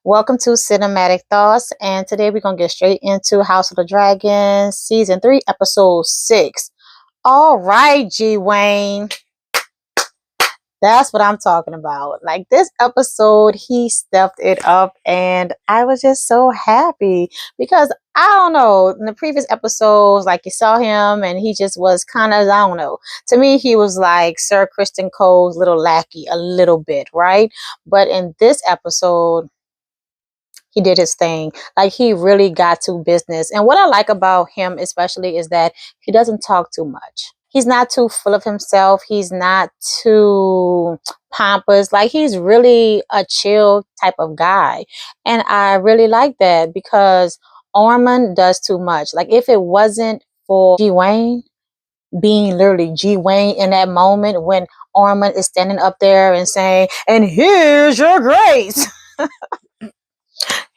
Welcome to Cinematic Thoughts, and today we're gonna get straight into House of the Dragon Season 3, Episode 6. All right, G Wayne. That's what I'm talking about. Like this episode, he stepped it up, and I was just so happy because I don't know. In the previous episodes, like you saw him, and he just was kind of, I don't know. To me, he was like Sir Kristen Cole's little lackey a little bit, right? But in this episode, he did his thing. Like he really got to business. And what I like about him especially is that he doesn't talk too much. He's not too full of himself. He's not too pompous. Like he's really a chill type of guy. And I really like that because Ormond does too much. Like if it wasn't for G Wayne being literally G Wayne in that moment when Ormond is standing up there and saying, "And here's your grace."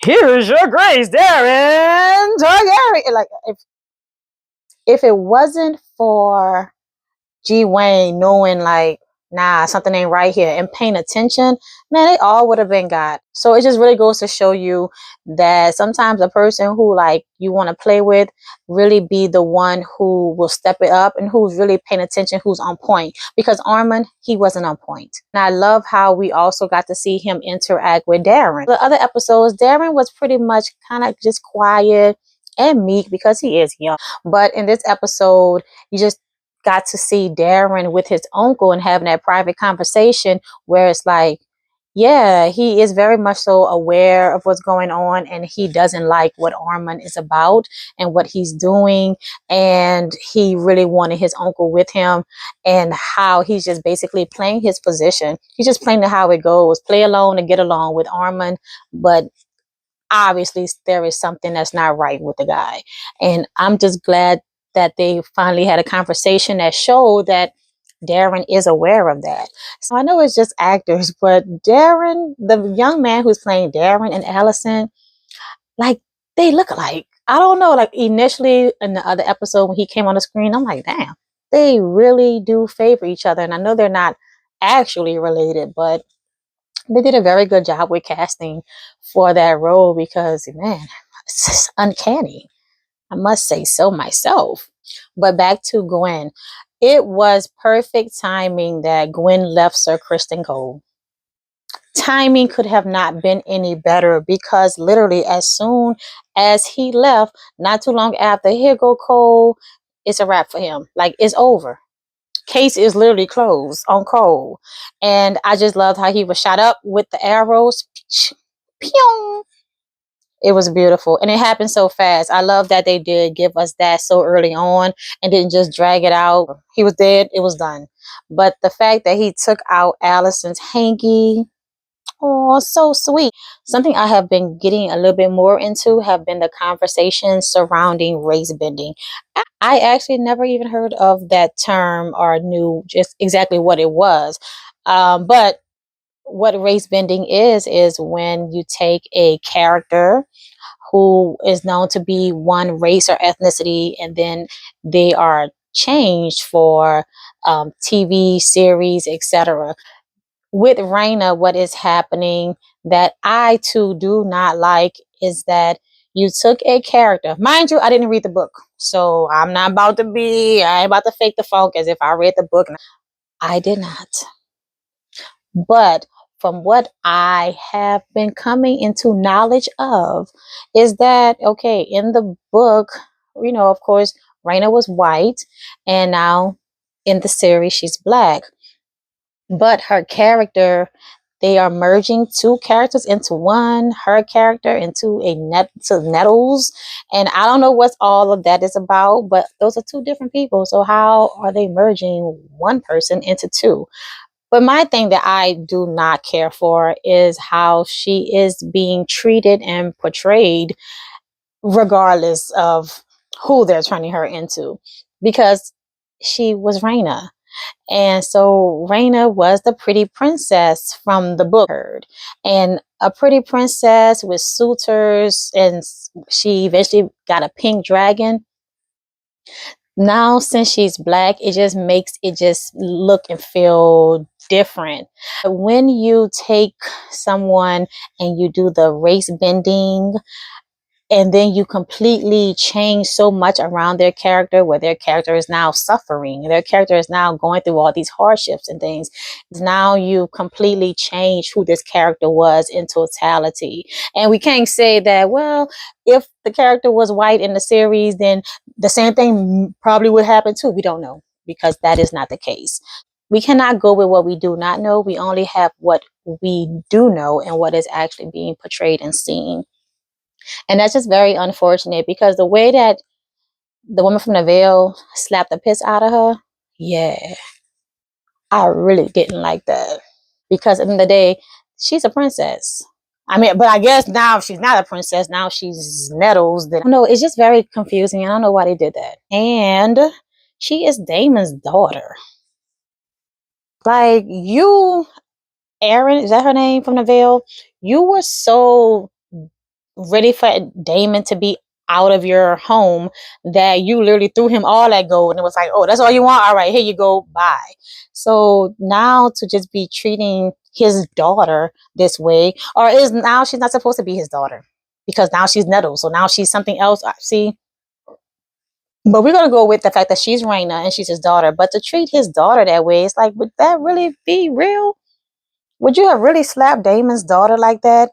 Here's your grace, Darren Targaryen. Like if it wasn't for G Wayne knowing like, nah, something ain't right here and paying attention, man, they all would have been got. So it just really goes to show you that sometimes a person who like you want to play with really be the one who will step it up and who's really paying attention, who's on point. Because Armand, he wasn't on point. And I love how we also got to see him interact with Darren. The other episodes, Darren was pretty much kind of just quiet and meek because he is young. But in this episode, you just got to see Darren with his uncle and having that private conversation where it's like, yeah, he is very much so aware of what's going on and he doesn't like what Armand is about and what he's doing. And he really wanted his uncle with him and how he's just basically playing his position. He's just playing to how it goes, play alone and get along with Armand. But obviously there is something that's not right with the guy. And I'm just glad that they finally had a conversation that showed that Darren is aware of that. So I know it's just actors, but Darren, the young man who's playing Darren and Allison, like they look alike. I don't know, like initially in the other episode when he came on the screen, I'm like, damn, they really do favor each other. And I know they're not actually related, but they did a very good job with casting for that role because, man, it's just uncanny. I must say so myself. But back to Gwen. It was perfect timing that Gwen left Sir Kristen Cole. Timing could have not been any better because literally as soon as he left, not too long after, here go Cole, it's a wrap for him. Like it's over. Case is literally closed on Cole. And I just loved how he was shot up with the arrows. Pew! It was beautiful. And it happened so fast. I love that they did give us that so early on and didn't just drag it out. He was dead. It was done. But the fact that he took out Allison's hanky, oh, so sweet. Something I have been getting a little bit more into have been the conversations surrounding race bending. I actually never even heard of that term or knew just exactly what it was. But what race bending is when you take a character who is known to be one race or ethnicity and then they are changed for TV series, etc. With Raina, what is happening that I too do not like is that you took a character. Mind you, I didn't read the book. So I ain't about to fake the funk as if I read the book. I did not. But from what I have been coming into knowledge of is that, okay, in the book, of course, Raina was white and now in the series she's black. But her character, they are merging two characters into one, her character into Nettles. And I don't know what all of that is about, but those are two different people. So how are they merging one person into two? But my thing that I do not care for is how she is being treated and portrayed, regardless of who they're turning her into, because she was Raina. And so Raina was the pretty princess from the book. And a pretty princess with suitors, and she eventually got a pink dragon. Now, since she's black, it just makes it just look and feel different. When you take someone and you do the race bending, and then you completely change so much around their character, where their character is now suffering, their character is now going through all these hardships and things. Now you completely change who this character was in totality. And we can't say that, well, if the character was white in the series, then the same thing probably would happen too. We don't know, because that is not the case. We cannot go with what we do not know. We only have what we do know and what is actually being portrayed and seen. And that's just very unfortunate, because the way that the woman from the Veil slapped the piss out of her, yeah, I really didn't like that. Because at the end of the day, she's a princess. I mean, but I guess now she's not a princess. Now she's Nettles. Then no, it's just very confusing. I don't know why they did that. And she is Damon's daughter. Like, you, Erin, is that her name from the Veil? You were so ready for Damon to be out of your home that you literally threw him all that gold, and it was like, oh, that's all you want? All right, here you go, bye. So now to just be treating his daughter this way, or is now she's not supposed to be his daughter, because now she's Nettles, so now she's something else. See, but we're gonna go with the fact that she's Raina and she's his daughter. But to treat his daughter that way, it's like, would that really be real? Would you have really slapped Damon's daughter like that?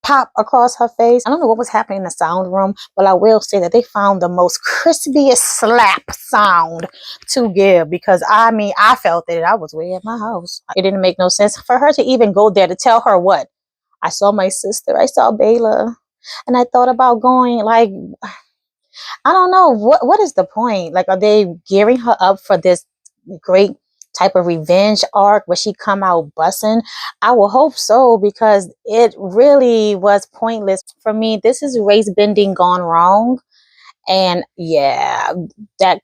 Pop across her face. I don't know what was happening in the sound room, but I will say that they found the most crispiest slap sound to give, because I mean, I felt it. I was way at my house. It didn't make no sense for her to even go there to tell her what. I saw my sister, I saw Bayla, and I thought about going. Like, I don't know, what is the point? Like, are they gearing her up for this great type of revenge arc where she come out bussing? I will hope so, because it really was pointless. For me, this is race bending gone wrong. And yeah, that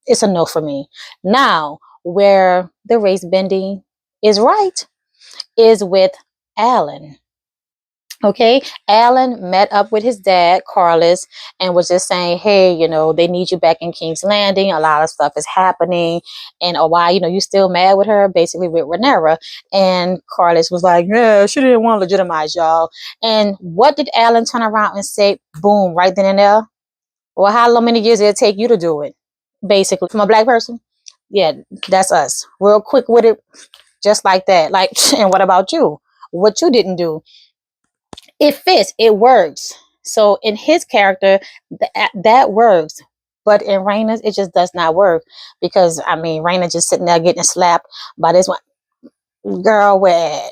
it's a no for me. Now, where the race bending is right is with Alan. Okay, Alan met up with his dad, Carlos, and was just saying, hey, they need you back in King's Landing. A lot of stuff is happening. And why, you still mad with her, basically with Rhaenyra. And Carlos was like, yeah, she didn't want to legitimize y'all. And what did Alan turn around and say? Boom, right then and there. Well, how many years did it take you to do it? Basically, from a black person? Yeah, that's us. Real quick with it, just like that. Like, and what about you? What you didn't do? It fits, it works. So in his character, that works. But in Raina's, it just does not work, because I mean, Raina just sitting there getting slapped by this one girl with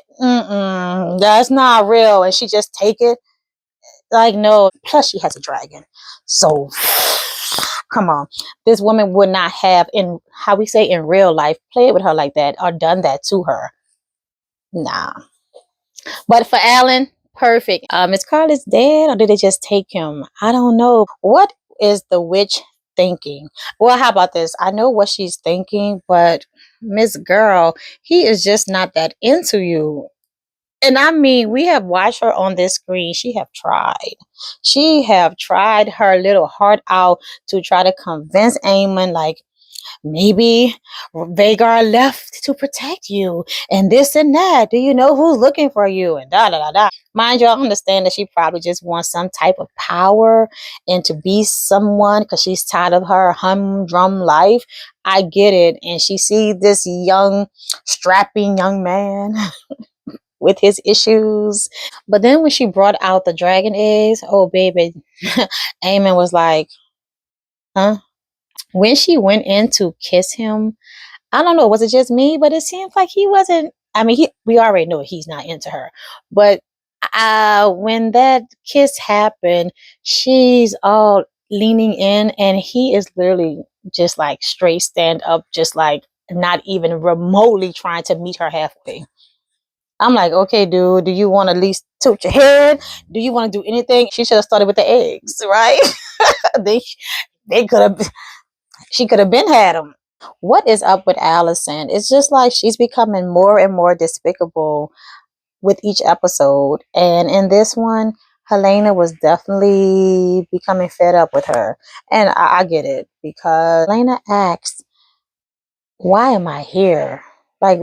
that's not real, and she just take it like, no. Plus, she has a dragon, so come on, this woman would not have, in how we say in real life, played with her like that or done that to her. Nah. But for Alan, perfect. Is Carlos dead, or did they just take him? I don't know. What is the witch thinking? Well, how about this? I know what she's thinking, but Miss Girl, he is just not that into you. And I mean, we have watched her on this screen. She have tried. She have tried her little heart out to try to convince Aemon, like, maybe Vhagar left to protect you, and this and that. Do you know who's looking for you? And da da da da. Mind you, I understand that she probably just wants some type of power and to be someone, because she's tired of her humdrum life. I get it. And she sees this young, strapping young man with his issues. But then when she brought out the dragon eggs, oh baby, Aemon was like, huh? When she went in to kiss him, I don't know, was it just me? But it seems like he wasn't. I mean, we already know he's not into her. But when that kiss happened, she's all leaning in, and he is literally just like straight stand up, just like not even remotely trying to meet her halfway. I'm like, okay, dude, do you want to at least tilt your head? Do you want to do anything? She should have started with the eggs, right? they could have. She could have been had them. What is up with Alicent? It's just like she's becoming more and more despicable with each episode. And in this one, Helena was definitely becoming fed up with her. And I get it because Helena asked, why am I here? Like,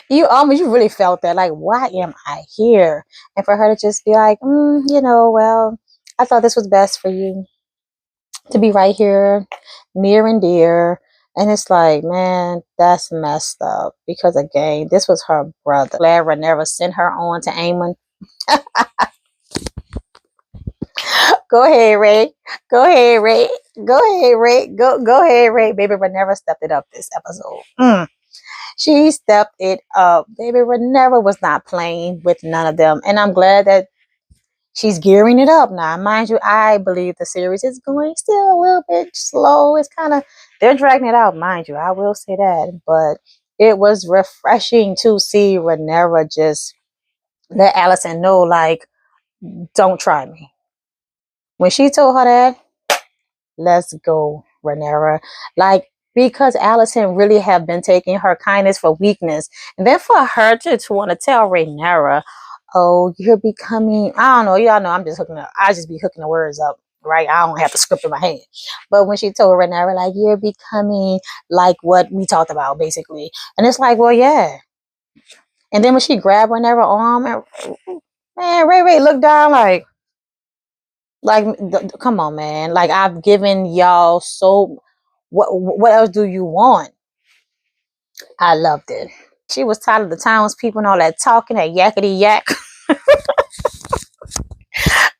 you really felt that. Like, why am I here? And for her to just be like, well, I thought this was best for you to be right here, near and dear. And it's like, man, that's messed up. Because again, this was her brother. Glad Rhaenyra sent her on to Aemon. Go ahead, Ray. Go ahead, Ray. Go ahead, Ray. Go ahead, Ray. Baby Rhaenyra stepped it up this episode. She stepped it up. Baby Rhaenyra was not playing with none of them. And I'm glad that she's gearing it up now. Mind you, I believe the series is going still a little bit slow. It's kind of, they're dragging it out, mind you. I will say that. But it was refreshing to see Rhaenyra just let Alicent know, like, don't try me. When she told her that, let's go, Rhaenyra. Like, because Alicent really have been taking her kindness for weakness. And then for her to want to tell Rhaenyra, oh, you're becoming, I don't know, y'all know I'm just hooking up. I just be hooking the words up, right? I don't have the script in my hand. But when she told Rhaenyra, like, you're becoming like what we talked about, basically. And it's like, well, yeah. And then when she grabbed Rhaenyra's arm, and, man, Ray looked down like, come on, man. Like, I've given y'all so, what else do you want? I loved it. She was tired of the townspeople and all that talking, that yakety yak.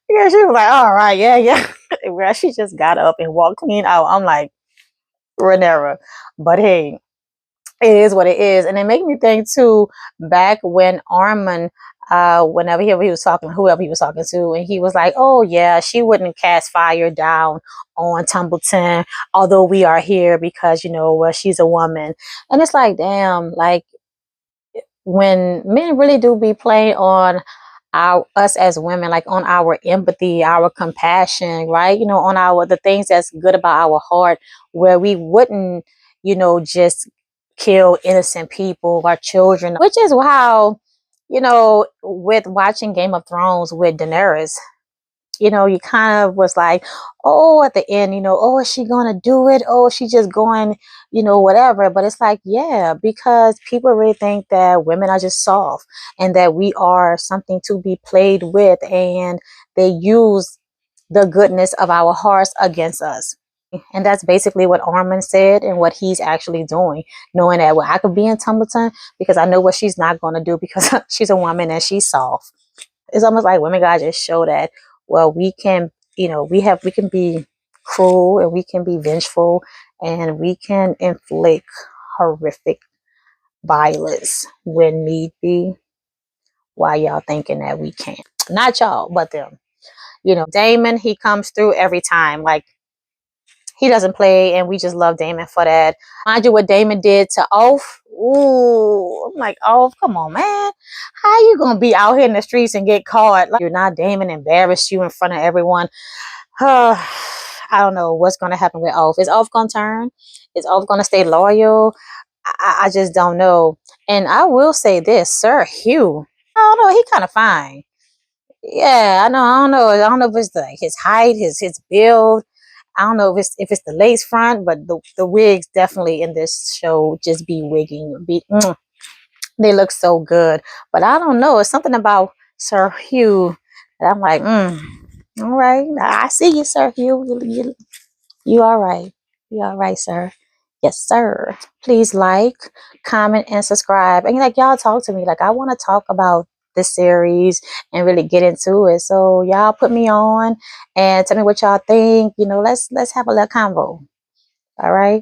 Yeah, she was like, all right, yeah. Well, she just got up and walked clean out. I'm like, Rhaenyra. But hey, it is what it is. And it made me think too, back when Armin, whenever he was talking, whoever he was talking to, and he was like, oh yeah, she wouldn't cast fire down on Tumbleton, although we are here because, well, she's a woman. And it's like, damn, like, when men really do be playing on us as women, like on our empathy, our compassion, right? On the things that's good about our heart, where we wouldn't, just kill innocent people or children, which is how, with watching Game of Thrones with Daenerys, you kind of was like, oh, at the end, oh, is she gonna do it? Oh, she just going, whatever. But it's like, yeah, because people really think that women are just soft and that we are something to be played with, and they use the goodness of our hearts against us. And that's basically what Armin said and what he's actually doing, knowing that, well, I could be in Tumbleton because I know what she's not going to do because she's a woman and she's soft. It's almost like women gotta just show that, well, we can, we can be cruel and we can be vengeful and we can inflict horrific violence when need be. Why y'all thinking that we can't? Not y'all, but them. Daemon, he comes through every time. Like, he doesn't play, and we just love Daemon for that. Mind you, what Daemon did to Oath. Ooh, I'm like, Oath, come on, man. How you gonna be out here in the streets and get caught? Like, you're not Daemon embarrassed you in front of everyone. I don't know what's gonna happen with Oath. Is Oath gonna turn? Is Oath gonna stay loyal? I just don't know. And I will say this, Sir Hugh. I don't know. He kind of fine. Yeah, I know. I don't know. I don't know if it's his height, his build. I don't know if it's the lace front, but the wigs definitely in this show just be wigging. They look so good. But I don't know. It's something about Sir Hugh that I'm like, all right. I see you, Sir Hugh. You all right. You all right, sir. Yes, sir. Please like, comment, and subscribe. And like, y'all talk to me. Like, I want to talk about this series and really get into it. So y'all put me on and tell me what y'all think. Let's have a little convo. All right.